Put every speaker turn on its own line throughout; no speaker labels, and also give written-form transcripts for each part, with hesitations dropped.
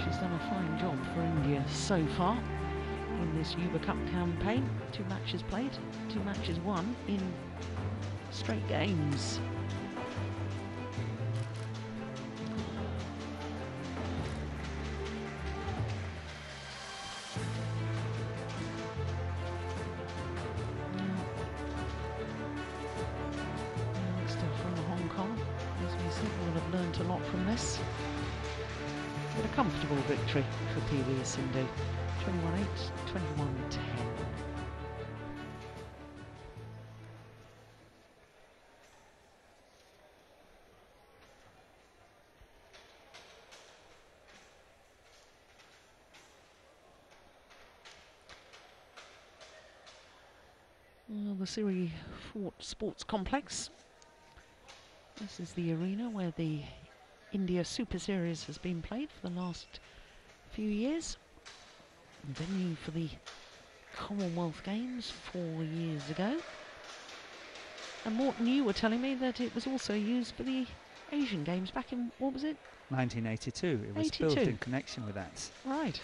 She's done a fine job for India so far in this Yuba Cup campaign. 2 matches played, 2 matches won in straight games. Still from Hong Kong, as we said, we'll have learnt a lot from this. But a comfortable victory for PV Sindhu, 21-8, 21-10. Well, the Siri Fort Sports Complex. This is the arena where the India Super Series has been played for the last few years. Venue for the Commonwealth Games 4 years ago. And Morton, you were telling me that it was also used for the Asian Games back in, what was it?
1982. It was built in connection with that.
Right.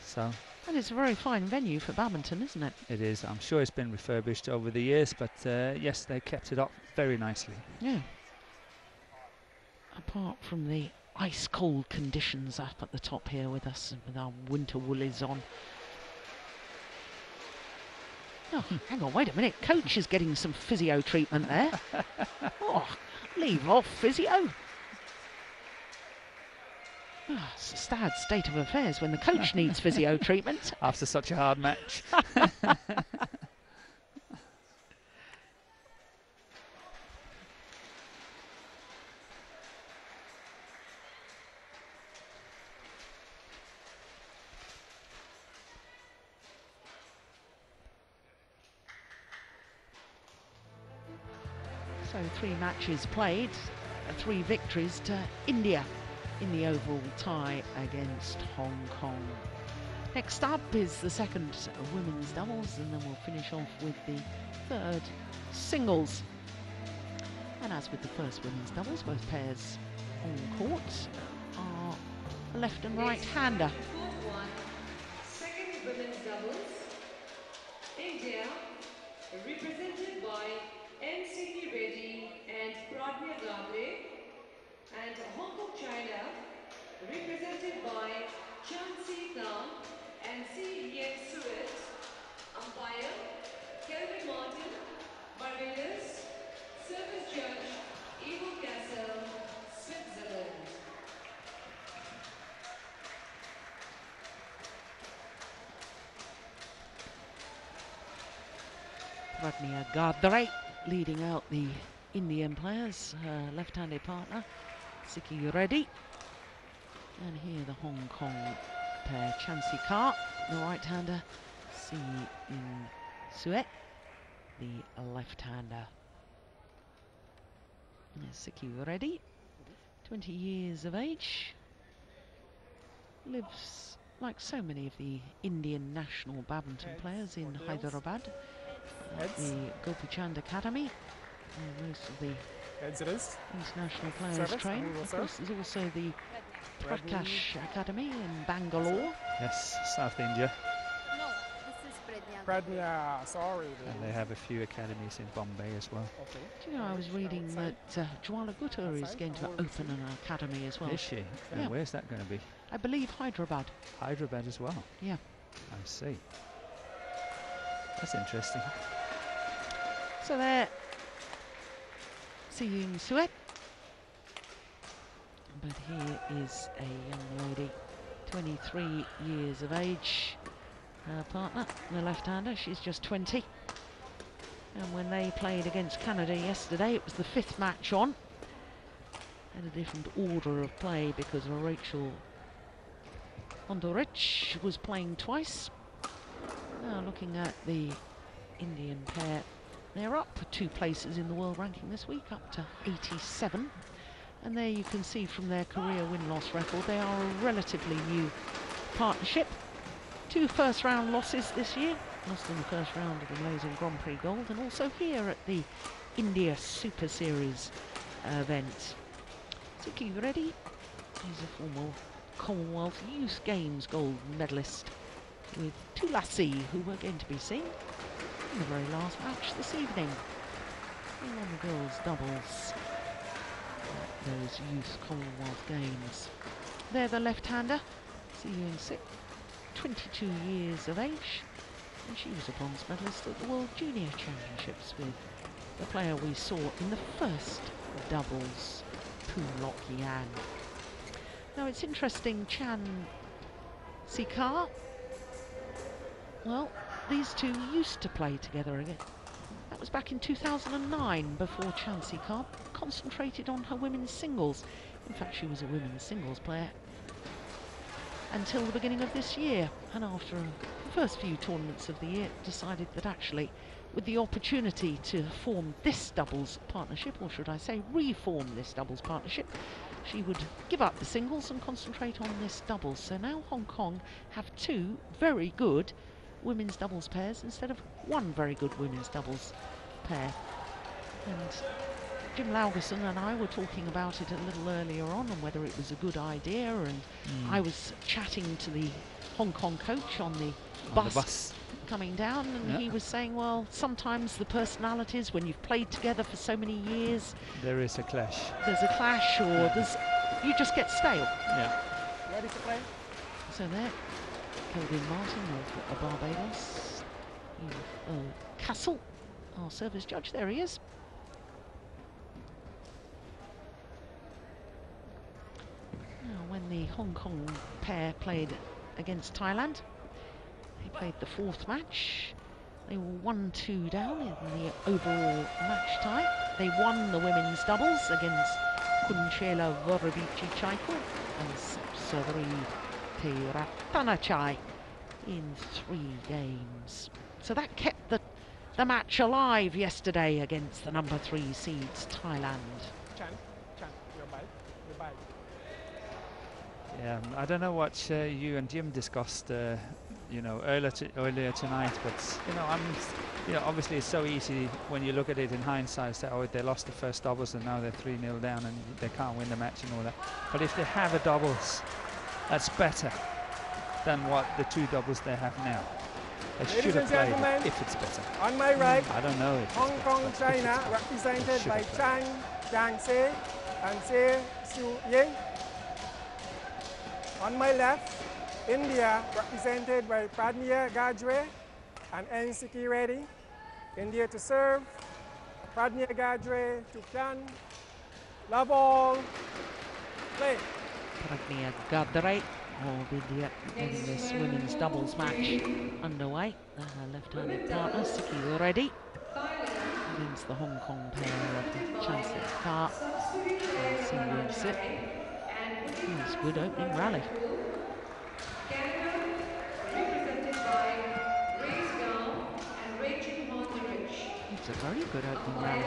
So.
And it's a very fine venue for badminton, isn't it? It
is. I'm sure it's been refurbished over the years, but yes, they kept it up very nicely.
Yeah. Apart from the ice-cold conditions up at the top here with us, with our winter woolies on. Oh, hang on, wait a minute. Coach is getting some physio treatment there. Oh, leave off physio. Oh, it's a sad state of affairs when the coach needs physio treatment.
After such a hard match.
So 3 matches played, 3 victories to India in the overall tie against Hong Kong. Next up is the second women's doubles, and then we'll finish off with the third singles. And as with the first women's doubles, both pairs on court are a left and right-hander.
Second women's doubles, India, represented by N.C. Reddy and Pradnya Gandre, and Hong Kong, China, represented by Chan-Si Tang and C. Yen Suet. Umpire, Kelvin Martin. Barbados, service judge, Evo Castle, Switzerland.
Pradnya Gandre leading out the Indian players, her left-handed partner, Siki Reddy. And here the Hong Kong pair, Chan-Si Ka, the right-hander, Si In Suet, the left-hander. Siki Reddy, 20 years of age, lives like so many of the Indian national badminton players in Hyderabad at the Gopi Chand Academy. Most of the international players train. Of course, there's also the Prakash Academy in Bangalore.
Yes, South India.
No, this is
Pradnya, sorry.
And they have a few academies in Bombay as well.
Okay.
Do you know, I was reading that Jwala Gutta is going to open an academy as well.
Is she?
Yeah.
Where's that going to be?
I believe Hyderabad.
Hyderabad as well?
Yeah.
I see. That's interesting.
So there, seeing Suet. But here is a young lady, 23 years of age. Her partner, the left-hander, she's just 20. And when they played against Canada yesterday, it was the 5th match on. And a different order of play because Rachel Ondorich was playing twice. Now looking at the Indian pair, they're up 2 places in the world ranking this week, up to 87. And there you can see from their career win-loss record, they are a relatively new partnership. 2 first-round losses this year, lost in the first round of the Malaysian Grand Prix Gold, and also here at the India Super Series event. Siki Reddy is a former Commonwealth Youth Games gold medalist, with two lassie who we're going to be seeing in the very last match this evening. All on the girls' doubles at those Youth Commonwealth Games. They're the left-hander, Su Ying-sik, 22 years of age, and she was a bronze medalist at the World Junior Championships with the player we saw in the first doubles, Poon Lok Yan. Now it's interesting, Chan Si-ka, well, these two used to play together again. That was back in 2009, before Chan Si-ka concentrated on her women's singles. In fact, she was a women's singles player until the beginning of this year, and after the first few tournaments of the year decided that actually, with the opportunity to form this doubles partnership, or should I say reform this doubles partnership, she would give up the singles and concentrate on this doubles. So now Hong Kong have two very good women's doubles pairs instead of one very good women's doubles pair. And Jim Laugerson and I were talking about it a little earlier on whether it was a good idea, and I was chatting to the Hong Kong coach on the bus coming down, and he was saying, well, sometimes the personalities, when you've played together for so many years,
there is a clash.
There's a clash, or you just get stale.
Yeah.
Ready to play?
So there, Kelvin Martin of Barbados, Castle, our service judge, there he is. Now, when the Hong Kong pair played against Thailand, they played the fourth match. They were 1-2 down in the overall match tie. They won the women's doubles against Kunchela Vorobici Chaiko and Sapsavri Teratanachai in 3 games. So that kept the match alive yesterday against the number 3 seeds, Thailand.
Chan, your bike.
Yeah, I don't know what you and Jim discussed, you know, earlier tonight, but obviously it's so easy when you look at it in hindsight. Say, oh, they lost the first doubles and now they're 3-0 down and they can't win the match and all that. But if they have a doubles, that's better than what the 2 doubles they have now. They should have played it if it's better.
On my right,
I don't know.
Hong Kong, China, represented by Chan Jiang-se and Su Ying. On my left, India, represented by Pradmya Gajre and Nsiki Reddy. India to serve. Pradmya Gajre to Chan. Love all. Play.
Pradmya Gajre of India in this women's doubles match underway. Her left-handed partner, Siki Reddy, against the Hong Kong pair of Chan Si-ka and Su Ying-sik. It's a good opening rally. It's a very good opening rally.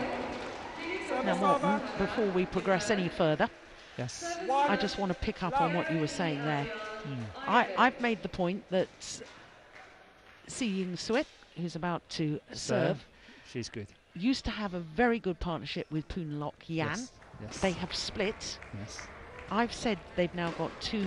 Now, Morton, before we progress any further,
yes,
I just want to pick up on what you were saying there. I've made the point that Su Ying-sik, who's about to serve,
she's good,
used to have a very good partnership with Poon Lok Yan.
Yes. Yes.
They have split.
Yes.
I've said they've now got 2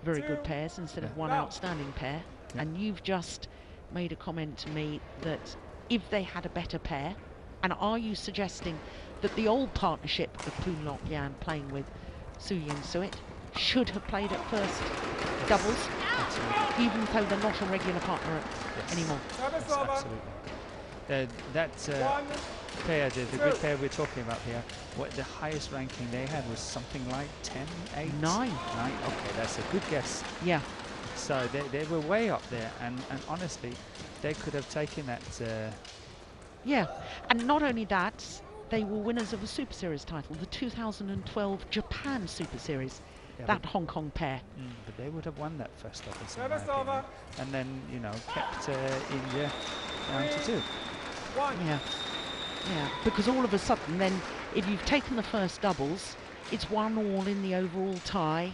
very good pairs instead of 1 outstanding pair, and you've just made a comment to me that if they had a better pair, and are you suggesting that the old partnership of Poon Lok Yan playing with Su Ying-sik should have played at first doubles,
Absolutely.
even though they're not a regular partner anymore?
Yes, absolutely. That pair, the good pair we're talking about here, what the highest ranking they had was something like 10, 8?
9.
9, okay, that's a good guess.
Yeah.
So they were way up there, and honestly, they could have taken that.
Yeah, and not only that, they were winners of a Super Series title, the 2012 Japan Super Series, that Hong Kong pair.
But they would have won that first doubles, in my opinion. And then, you know, kept India down to 2.
Yeah, yeah, because all of a sudden then, if you've taken the first doubles, it's 1-1 in the overall tie.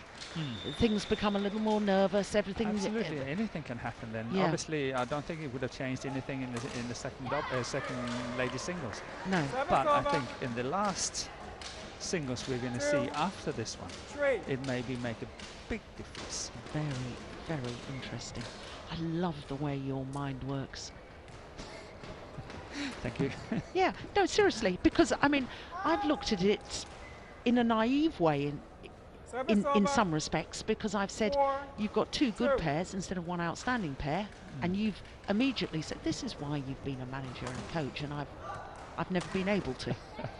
Things become a little more nervous. Everything's
absolutely anything can happen then.
Yeah.
Obviously, I don't think it would have changed anything in the second ladies singles.
No,
but I think in the last singles we're going to
2,
see after this one,
3.
it maybe make a big difference.
Very, very interesting. I love the way your mind works.
Thank you.
Yeah, no, seriously, because I mean, I've looked at it in a naive way
Service
in
over.
some respects, because I've said
4,
you've got 2 good
2.
pairs instead of 1 outstanding pair, and you've immediately said this is why you've been a manager and a coach, and I've never been able to.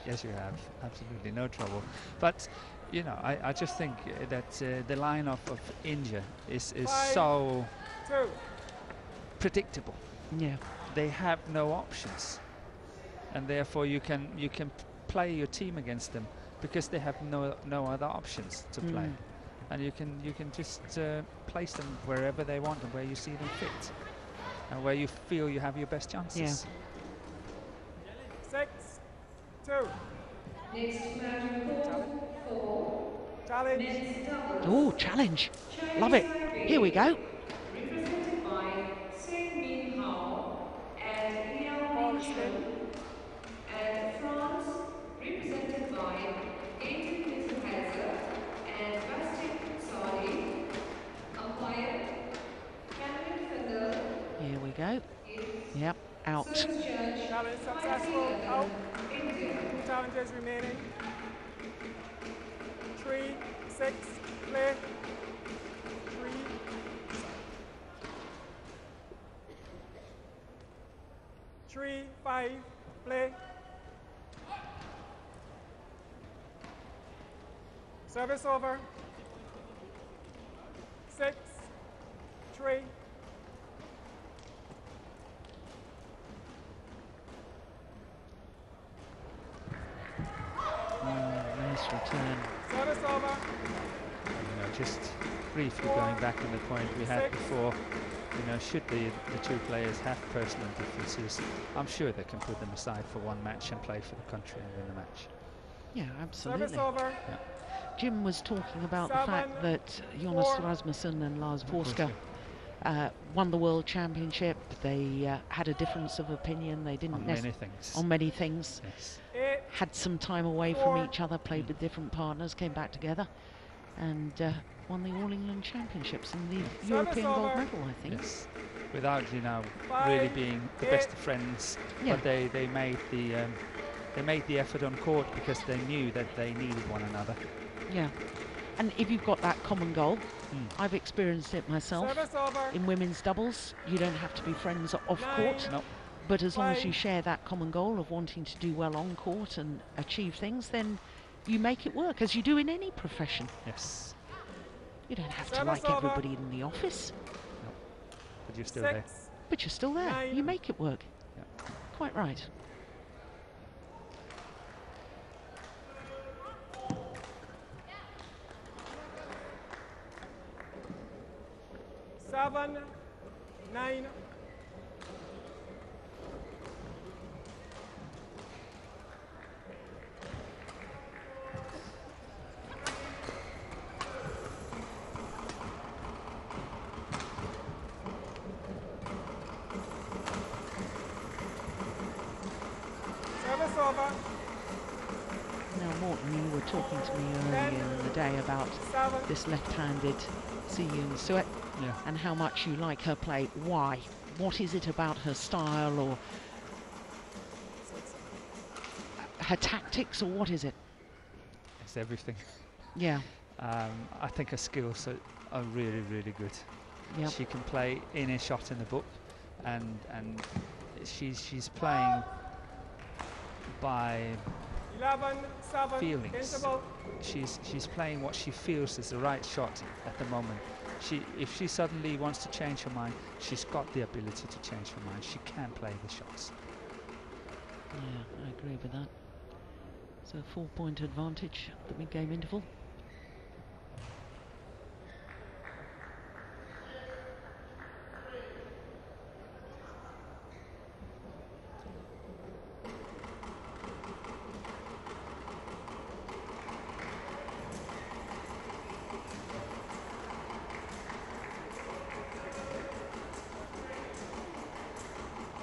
Yes, you have. Absolutely, no trouble. But, you know, I just think that the line-off of India is
5,
so
2.
predictable.
Yeah.
They have no options, and therefore you can play your team against them because they have no other options to play, and you can just place them wherever they want and where you see them fit, and where you feel you have your best chances.
6, 2.
Next match report for
Challenge.
men's doubles.
Oh, challenge. Love it. Here we go.
Represented by Seng Min Hao and Liao
Ball
Min
is
Chun.
in.
And France, represented by Adrian Mittelheiser and Bastien Saudi. Umpire, Cameron Fendel.
Here we go. Yep, out.
Service judge,
Challenge successful. Out.
India.
2 challenges remaining. 3, 6. Play. 3. 3, 5. Play. Service over. 6, 3.
Nice return.
Service over.
You know, just briefly going back on the point we had
6.
before, you know, should the 2 players have personal differences, I'm sure they can put them aside for 1 match and play for the country and win the match.
Yeah,
Service
absolutely.
over.
Jim was talking about the
7,
fact that Jonas
4.
Rasmussen and Lars
Of course,
Borska won the World Championship. They had a difference of opinion. They didn't
On many things.
on many things.
Yes.
8.
Had some time away
4.
from each other, played with different partners, came back together, and won the All England Championships and the European gold
over.
medal, I think.
Yes. Without, you know,
5,
really being the
8.
best of friends,
Yeah.
but they made the effort on court because they knew that they needed one another.
Yeah. And if you've got that common goal, I've experienced it myself.
Service over.
In women's doubles, you don't have to be friends off
9.
court,
No.
but as long as you
5.
share that common goal of wanting to do well on court and achieve things, then you make it work, as you do in any profession.
Yes.
You don't have to
Service
like
over.
everybody in the office,
But you're still there.
6.
but you're still there.
9.
You make it work.
Yeah.
Quite right.
Seven, 9. Service over.
Now, Morton, you were talking to me earlier in the day about
7.
this left-handed Si Yoon Suet
Yeah.
and how much you like her play. Why? What is it about her style or her tactics, or what is it?
It's everything.
Yeah,
I think her skills are really, really good.
yeah,
She can play any shot in the book, and she's playing by
11, 7.
feelings.
Interval.
She's playing what she feels is the right shot at the moment. If she suddenly wants to change her mind, she's got the ability to change her mind. She can play the shots.
yeah, I agree with that. So 4-point advantage at the mid-game interval.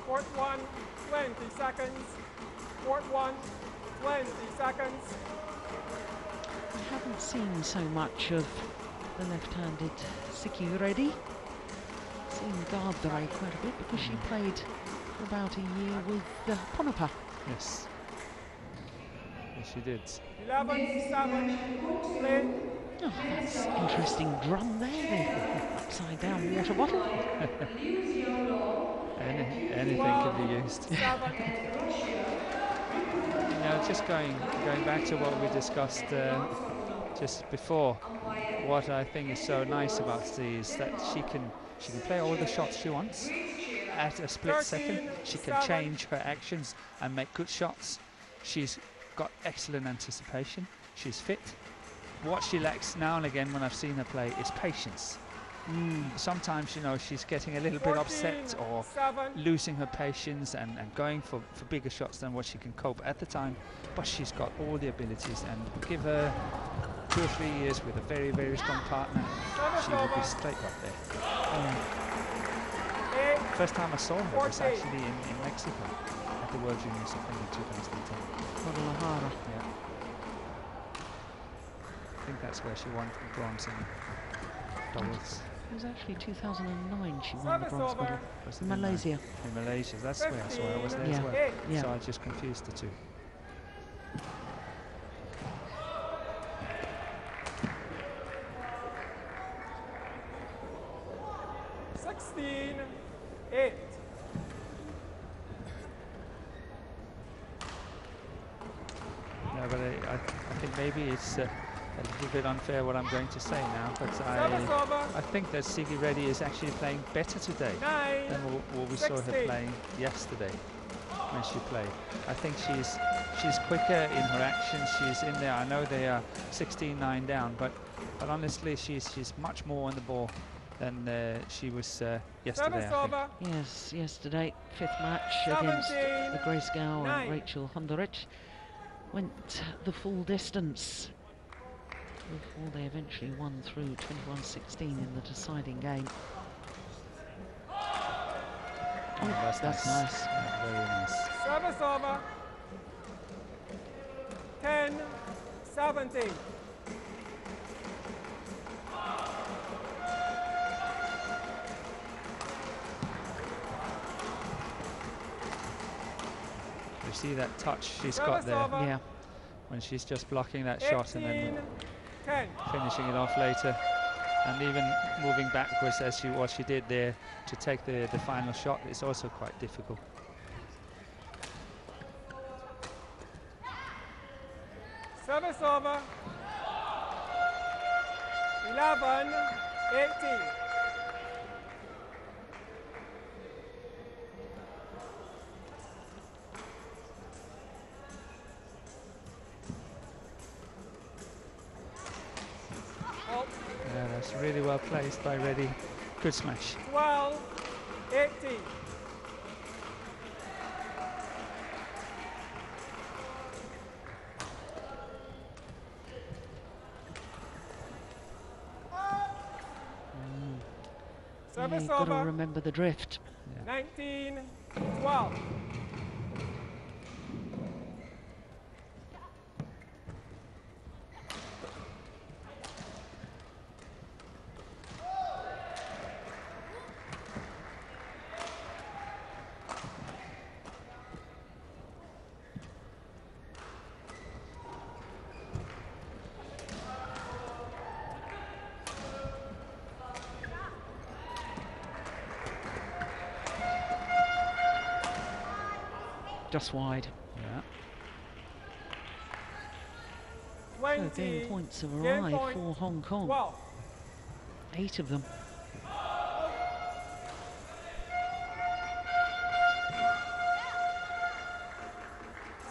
Court 1, 20 seconds. Court 1, 20 seconds.
I haven't seen so much of the left-handed Siki Reddy. Seen guard the ray quite a bit because she played for about a year with Ponopa.
Yes. Yes, she did.
11-7, play.
Oh, that's interesting drum there, the upside down water bottle.
Anything can be used.
7.
You know, just going back to what we discussed just before, what I think is so nice about Steve is that she can play all the shots she wants at a split second. She can change her actions and make good shots. She's got excellent anticipation. She's fit. What she lacks now and again when I've seen her play is patience. Sometimes, you know, she's getting a little bit upset or losing her patience and going for bigger shots than what she can cope at the time. But she's got all the abilities, and give her 2 or 3 years with a very, very strong partner, she will be straight up there. First time I saw her was actually in Mexico at the World Juniors, I think, in 2010.
Guadalajara.
Yeah. I think that's where she won bronze in doubles.
It was actually 2009 she won the bronze medal.
Was it
In Malaysia.
In Malaysia, that's where I saw her. I was there
Yeah.
as well.
Yeah.
So I just confused the two. No, but I think maybe it's a little bit unfair what I'm going to say now, but I think that Sigi Reddy is actually playing better today than what we saw her playing yesterday when she played. I think she's quicker in her actions. She's in there. I know they are 16-9 down, but honestly, she's much more on the ball than she was yesterday, I think.
Yes, yesterday, 5th match against the Grace Gow and Rachel Honderich. Went the full distance before they eventually won through 21-16 in the deciding game.
Oh, that's nice. Yeah, very nice.
Service over. 10-17.
You see that touch she's got there?
Yeah.
When she's just blocking that shot and then
10.
finishing it off later, and even moving backwards as what she did there to take the final shot is also quite difficult.
Service over. 11-18.
Yeah, that's really well placed by Reddy. Good smash.
12-18.
Yeah,
Service
you've got to
over.
remember the drift.
Yeah.
19-12.
Just wide.
Yeah.
20.
Points have
Game
arrived
point.
for Hong Kong.
12.
8 of them.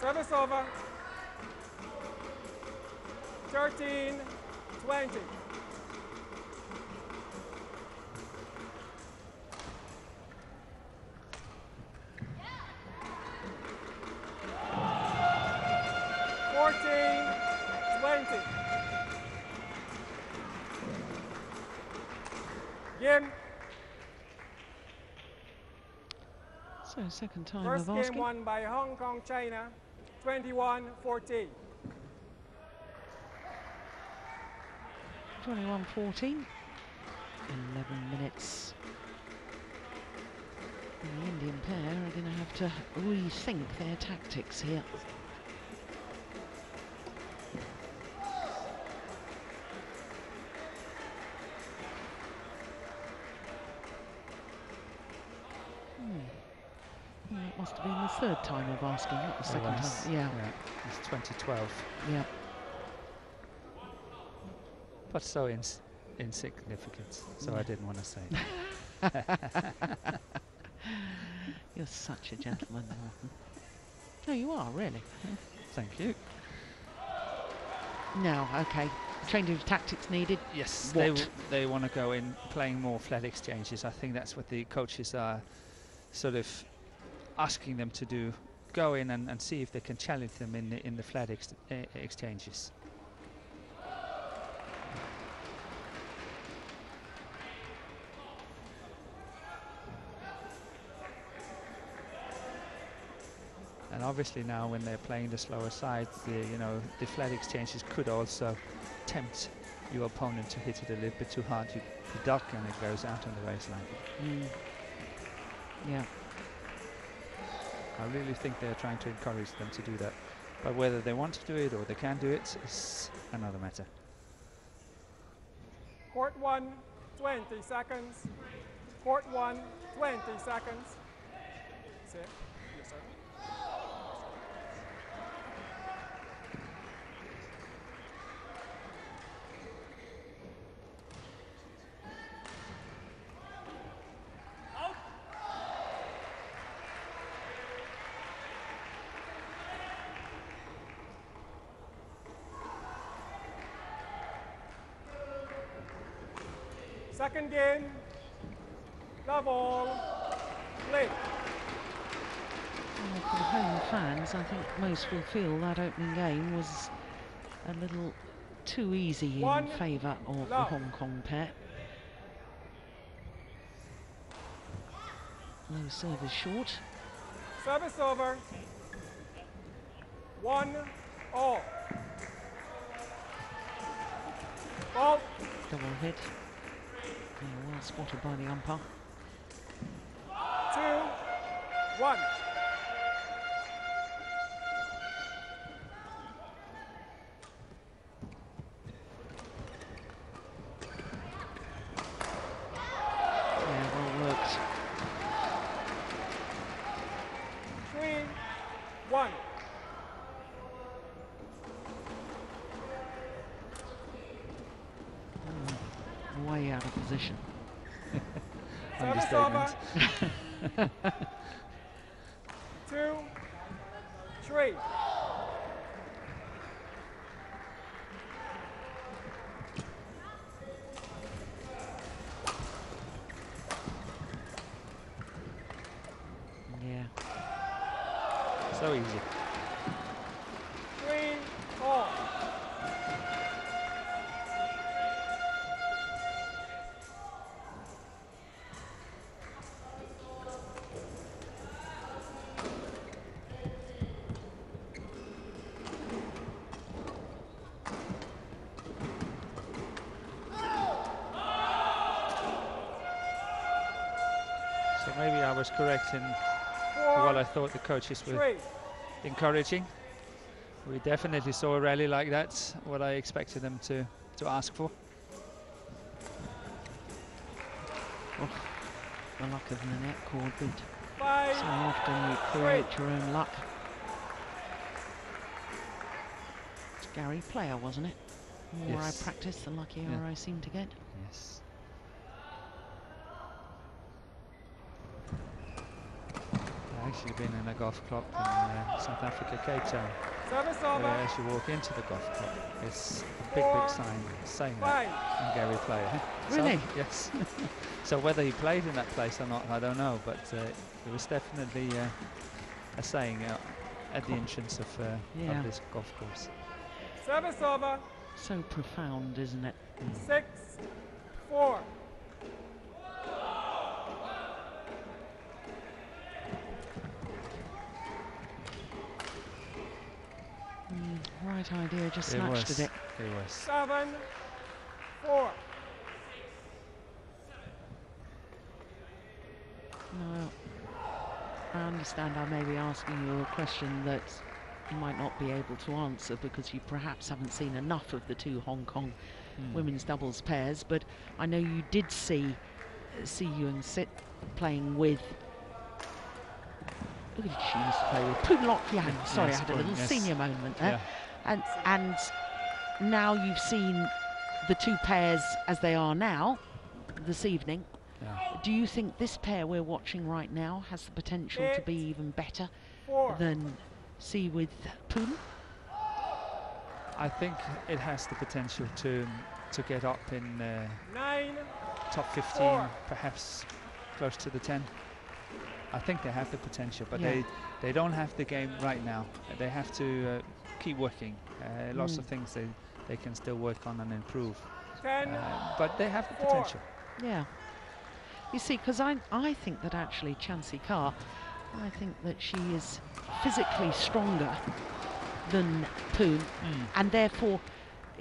Service over. 13-20. Game.
So second time
First
of
game
asking.
won by Hong Kong, China, 21-14.
21-14. 11 minutes. And the Indian pair are going to have to rethink their tactics here. It must have been the third time of asking, not the second time. Yeah.
It's 2012.
Yeah.
But so insignificant, so I didn't want to say it.
You're such a gentleman, Martin. No, you are, really.
Thank you.
Now, okay, change of tactics needed.
Yes,
What?
they want to go in playing more flat exchanges. I think that's what the coaches are sort of asking them to do. Go in and see if they can challenge them in the flat exchanges. And obviously now when they're playing the slower side, the flat exchanges could also tempt your opponent to hit it a little bit too hard. You duck and it goes out on the baseline.
Yeah.
I really think they're trying to encourage them to do that. But whether they want to do it or they can do it is another matter.
Court 1, 20 seconds. Court 1, 20 seconds. That's it. Yes, sir. Second game, love all, play.
Well, for the home fans, I think most will feel that opening game was a little too easy in favour of the Hong Kong pair. Low service short.
Service over. 1 all. Ball.
Double hit. Yeah, well spotted by the umpire.
2, 1.
Yeah, well worked.
3, 1.
Way out of position.
Service over.
Understatement.
2, 3.
Yeah.
So easy.
3 all.
So maybe I was correct in what I thought the coaches were
3.
encouraging. We definitely saw a rally like that, what I expected them to ask for.
Oh, the luck of the net cord beat.
5,
So often you create your own luck. It's Gary Player, wasn't it? The more
Yes.
I practice, the luckier
Yeah.
I seem to get.
Yes. I've actually been in a golf club in South Africa, Cape Town.
service
Where
over.
as you walk into the golf club, there's a big sign saying that.
5.
And Gary Player.
Really?
So, yes. So whether he played in that place or not, I don't know, but it was definitely a saying at the entrance of this golf course.
Service over.
So profound, isn't it?
6, 4.
Right idea, just
It
snatched
was.
at it.
It was.
7, 4.
No, I understand I may be asking you a question that you might not be able to answer because you perhaps haven't seen enough of the two Hong Kong women's doubles pairs, but I know you did see Young Sit playing with, who did she used to play with? Poon Lok Yang. Sorry,
Yes,
I had a little
yes.
senior moment there.
Yeah.
And now you've seen the two pairs as they are now this evening.
Yeah.
Do you think this pair we're watching right now has the potential to be even better
4.
than C with Poon?
I think it has the potential to get up in
9.
top 15,
4.
perhaps close to the 10. I think they have the potential, but
Yeah.
they don't have the game right now. They have to keep working. Lots of things they can still work on and improve.
10.
But they have the
4.
potential.
Yeah. You see, because I think that actually Chansey Carr, I think that she is physically stronger than Poon, and therefore,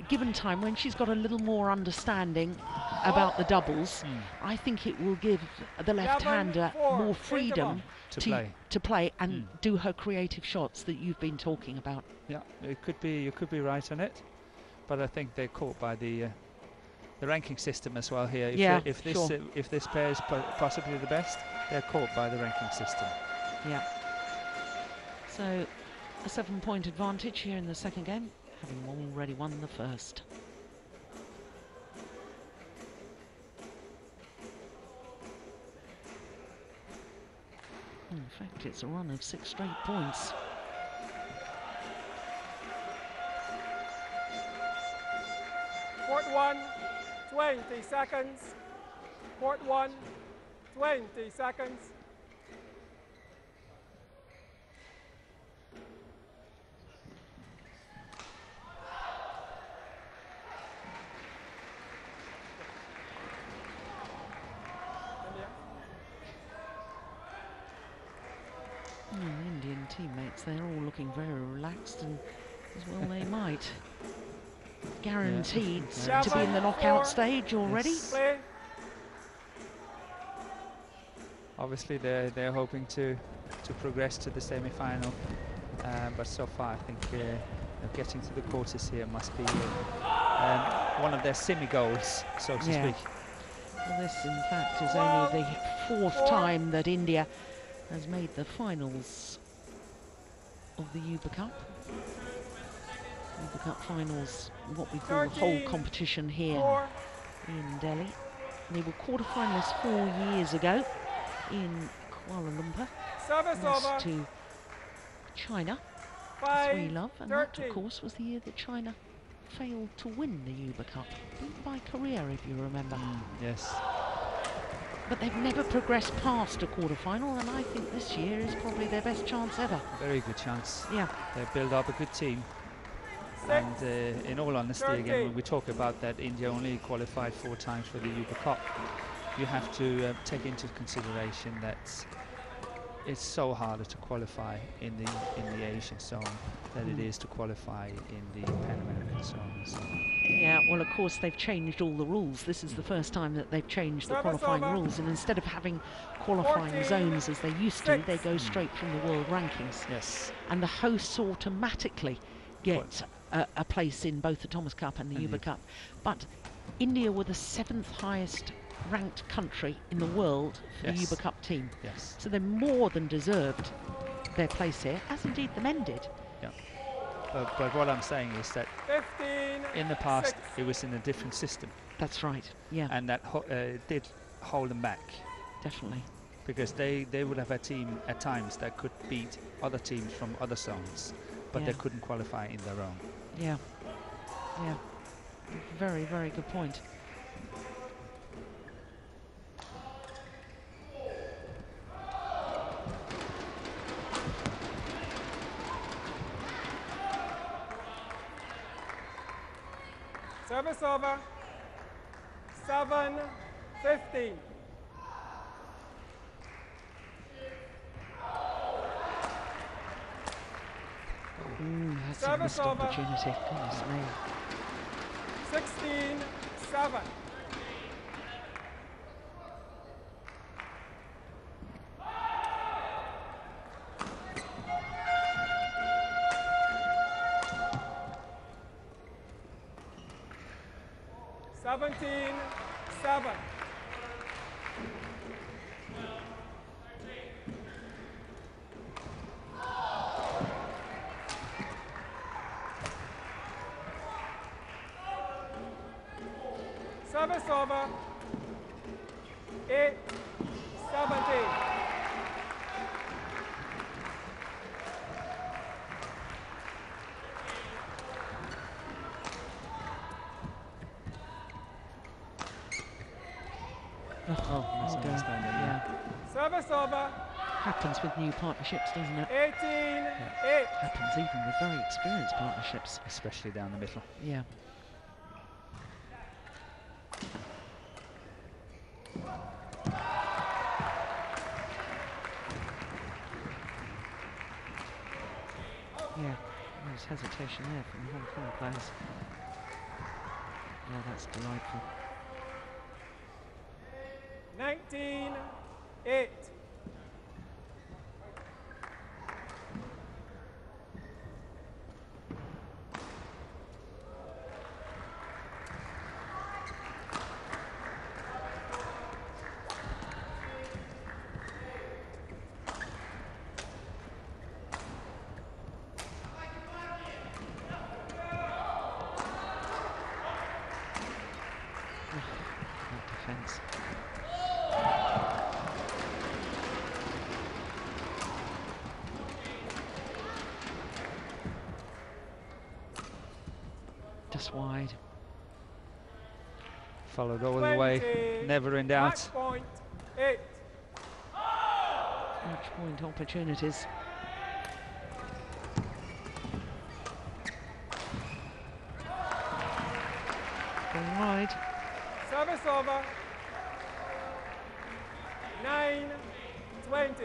given time, when she's got a little more understanding about the doubles, I think it will give the left-hander
4.
more freedom
To
play and do her creative shots that you've been talking about.
Yeah, it could be. You could be right on it, but I think they're caught by the ranking system as well here. If if this pair is possibly the best, they're caught by the ranking system.
Yeah. So a 7-point advantage here in the second game, having already won the first. In fact, it's a run of 6 straight points.
Court 1, 20 seconds. Court 1, 20 seconds.
The Indian teammates, they're all looking very relaxed, and as well they might. Guaranteed
Yeah.
to be in the knockout stage already.
Yes.
Play.
Obviously, they're hoping to progress to the semi-final, but so far I think getting to the quarters here must be one of their semi-goals, so to speak.
Well, this, in fact, is only the 4th time that India has made the finals of the Uber Cup. Uber Cup finals, what we call the whole competition here
4.
in Delhi. They were quarterfinalists 4 years ago in Kuala Lumpur,
Service
lost
over.
to China,
5.
we love, and that,
30.
of course, was the year that China failed to win the Uber Cup, beaten by Korea, if you remember.
Yes.
But they've never progressed past a quarter-final, and I think this year is probably their best chance ever.
Very good chance.
Yeah.
They build up a good team.
6.
And in all honesty, again, when we talk about that India only qualified 4 times for the Uber Cup, you have to take into consideration that it's so harder to qualify in the Asian zone than it is to qualify in the Pan American zone. So.
Yeah, well, of course, they've changed all the rules. This is the first time that they've changed the
Service
qualifying
over.
rules, and instead of having qualifying
14,
zones as they used to,
6.
they go straight from the world rankings.
Yes.
And the hosts automatically get a place in both the Thomas Cup and the Uber Cup. But India were the 7th highest ranked country in the world for the Uber Cup team.
Yes.
So they more than deserved their place here, as indeed the men did.
Yeah. But what I'm saying is that
15.
in the past
6.
it was in a different system,
That's right, yeah,
and that did hold them back,
definitely.
because they would have a team at times that could beat other teams from other zones, but they
Yeah.
couldn't qualify in their own.
Yeah, yeah, very, very good point.
Service over. 7-15. Service
That's a missed
over.
opportunity, goodness me.
7. Seventeen, 7. Service over. 8, 17.
Misunderstanding,
yeah.
Service over.
Happens with new partnerships, doesn't it?
18, 8.
Happens even with very experienced partnerships.
especially down the middle.
Yeah. Yeah, there's hesitation there from the Hong Kong players. Yeah, that's delightful.
19, 8.
Good defence. Just wide.
Followed all the way,
20.
never in doubt.
Match point, 8.
Match point opportunities. Going wide.
Service over. 9, 20.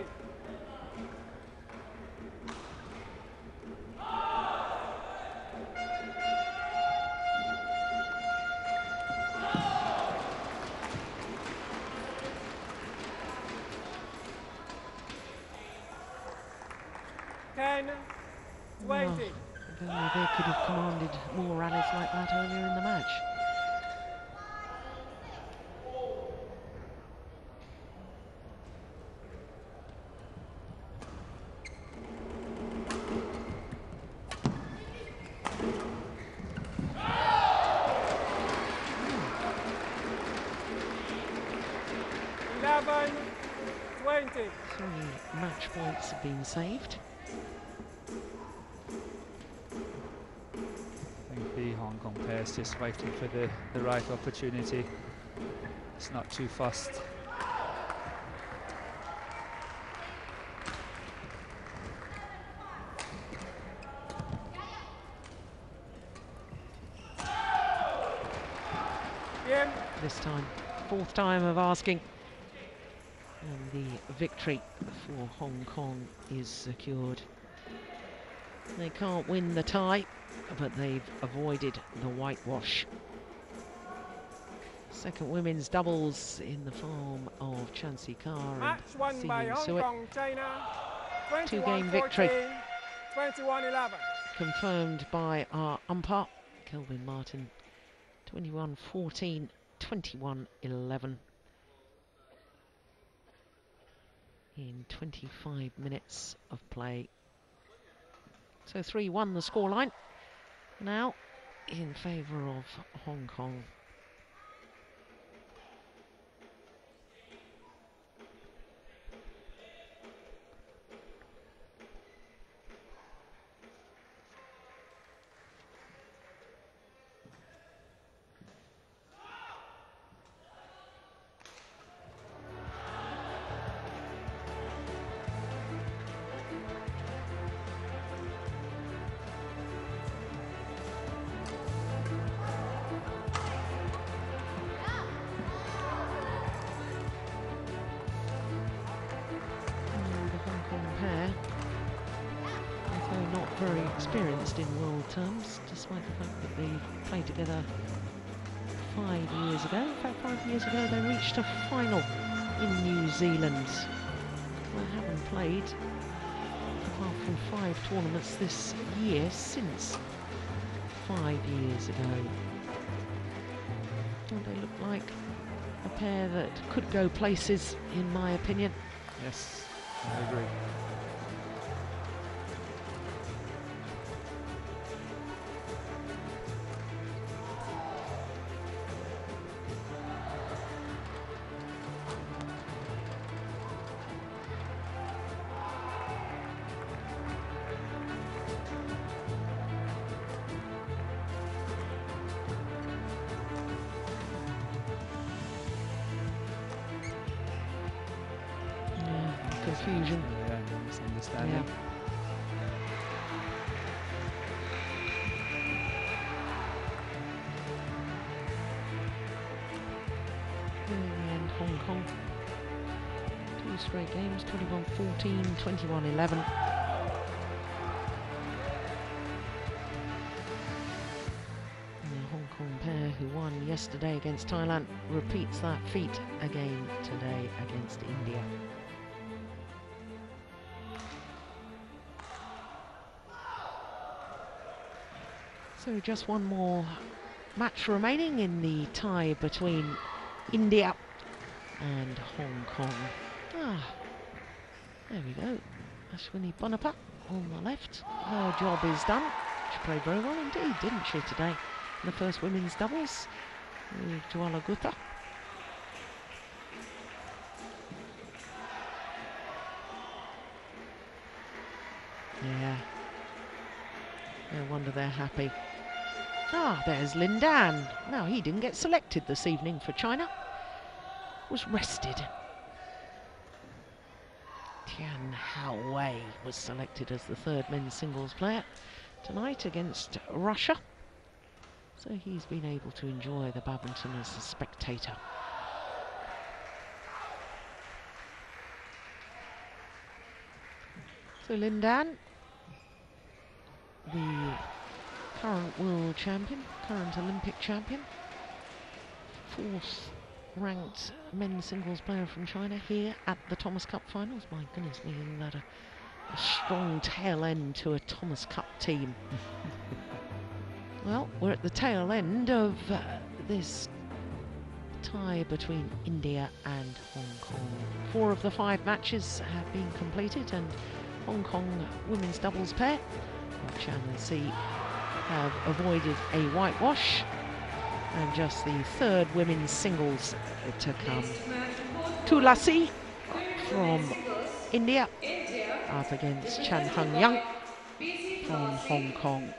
If only they could have commanded more rallies like that earlier in the match. Three match points have been saved.
I think the Hong Kong players just waiting for the right opportunity. It's not too fast.
This time, fourth time of asking. And the victory for Hong Kong is secured. They can't win the tie, but they've avoided the whitewash. Second women's doubles in the form of Chansey Carr
Match
and
won by
Siyu
Hong
Suet.
Kong, China.
2-game victory.
21-11.
Confirmed by our umpire, Kelvin Martin. 21-14, 21-11. In 25 minutes of play. So 3-1 the scoreline. Now in favour of Hong Kong. Very experienced in world terms, despite the fact that they've played together 5 years ago. In fact, 5 years ago they reached a final in New Zealand. They haven't played, apart from 5 tournaments this year, since 5 years ago. And they look like a pair that could go places, in my opinion.
Yes, I agree.
Confusion.
Yeah, misunderstanding.
And Hong Kong. 2 straight games, 21-14, 21-11. The Hong Kong pair who won yesterday against Thailand repeats that feat again today against India. So just one more match remaining in the tie between India and Hong Kong. There we go. Ashwini Bonaparte on the left. Her job is done. She played very well indeed, didn't she, today? In the first women's doubles with Jwala Gupta. Yeah. No wonder they're happy. There's Lin Dan. No, he didn't get selected this evening for China. Was rested. Tian Hao Wei was selected as the 3rd men's singles player tonight against Russia. So he's been able to enjoy the badminton as a spectator. So Lin Dan, the current world champion, current Olympic champion, 4th ranked men's singles player from China here at the Thomas Cup finals. My goodness me, isn't that a strong tail end to a Thomas Cup team? Well, we're at the tail end of this tie between India and Hong Kong. 4 of the 5 matches have been completed, and Hong Kong women's doubles pair, Chan and Si, have avoided a whitewash, and just the 3rd women's singles to come. Tulasi from India up against Chan Hung Young from Hong Kong.